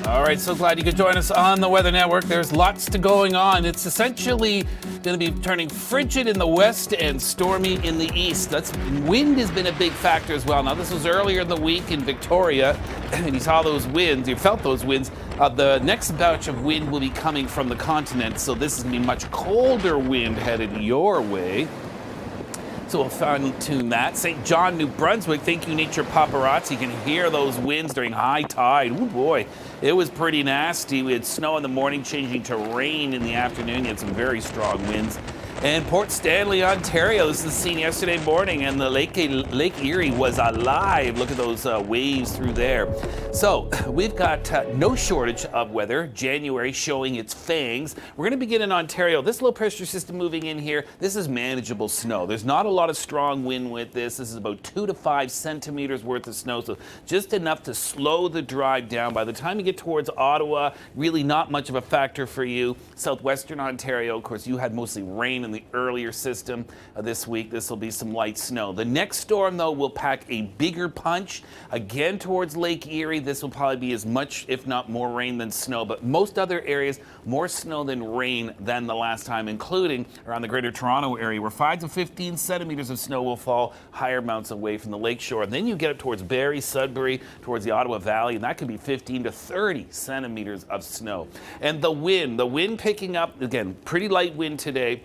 All right, so glad you could join us on the Weather Network. There's lots to going on. It's essentially going to be turning frigid in the west and stormy in the east. Wind has been a big factor as well. Now, this was earlier in the week in Victoria, and you saw those winds. You felt those winds. The next batch of wind will be coming from the continent, so this is going to be much colder wind headed your way. So we'll fine-tune that. St. John, New Brunswick, thank you, Nature Paparazzi. You can hear those winds during high tide. Oh boy, it was pretty nasty. We had snow in the morning, changing to rain in the afternoon. You had some very strong winds. And Port Stanley, Ontario, this is seen yesterday morning, and the Lake Erie was alive. Look at those waves through there. So we've got no shortage of weather. January showing its fangs. We're going to begin in Ontario. This low pressure system moving in here, this is manageable snow. There's not a lot of strong wind with this. This is about 2 to 5 centimeters worth of snow, so just enough to slow the drive down. By the time you get towards Ottawa, really not much of a factor for you. Southwestern Ontario, of course, you had mostly rain in the earlier system this week. This will be some light snow. The next storm, though, will pack a bigger punch again towards Lake Erie. This will probably be as much, if not more, rain than snow, but most other areas, more snow than rain than the last time, including around the Greater Toronto area, where 5 to 15 centimeters of snow will fall higher amounts away from the lakeshore. And then you get up towards Barrie, Sudbury, towards the Ottawa Valley, and that could be 15 to 30 centimeters of snow. And the wind picking up, again, pretty light wind today.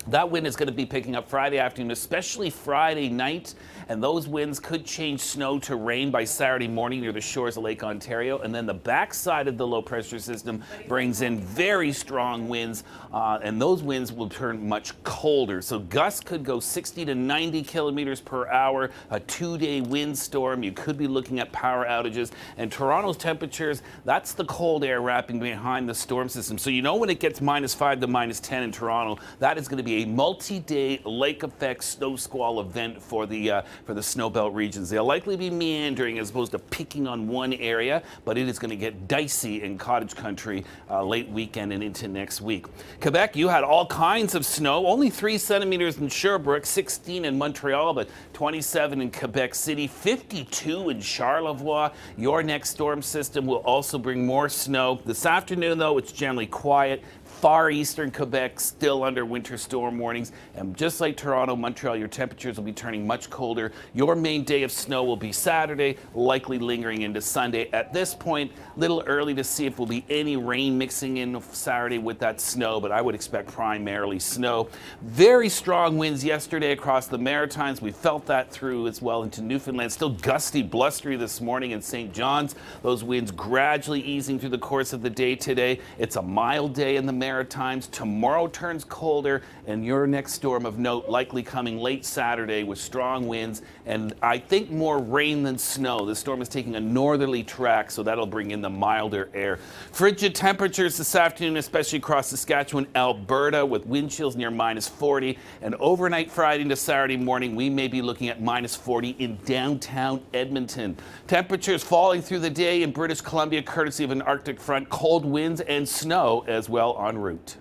That wind is going to be picking up Friday afternoon, especially Friday night, and those winds could change snow to rain by Saturday morning near the shores of Lake Ontario. And then the backside of the low pressure system brings in very strong winds, and those winds will turn much colder. So gusts could go 60 to 90 kilometers per hour, a 2-day windstorm. You could be looking at power outages. And Toronto's temperatures, that's the cold air wrapping behind the storm system. So you know when it gets -5 to -10 in Toronto, that is going to be a multi-day lake effect snow squall event for the snowbelt regions. They'll likely be meandering as opposed to picking on one area, but it is going to get dicey in cottage country late weekend and into next week. Quebec, you had all kinds of snow, only 3 centimeters in Sherbrooke, 16 in Montreal, but 27 in Quebec City, 52 in Charlevoix. Your next storm system will also bring more snow. This afternoon, though, it's generally quiet. Far eastern Quebec still under winter storm warnings, and just like Toronto, Montreal, your temperatures will be turning much colder. Your main day of snow will be Saturday, likely lingering into Sunday. At this point, little early to see if there will be any rain mixing in Saturday with that snow, but I would expect primarily snow. Very strong winds yesterday across the Maritimes. We felt that through as well into Newfoundland. Still gusty, blustery this morning in St. John's. Those winds gradually easing through the course of the day today. It's a mild day in the Maritimes. Tomorrow turns colder, and your next storm of note likely coming late Saturday with strong winds and I think more rain than snow. The storm is taking a northerly track, so that'll bring in the milder air. Frigid temperatures this afternoon, especially across Saskatchewan, Alberta, with wind chills near -40. And overnight Friday into Saturday morning, we may be looking at -40 in downtown Edmonton. Temperatures falling through the day in British Columbia, courtesy of an Arctic front, cold winds and snow as well en route.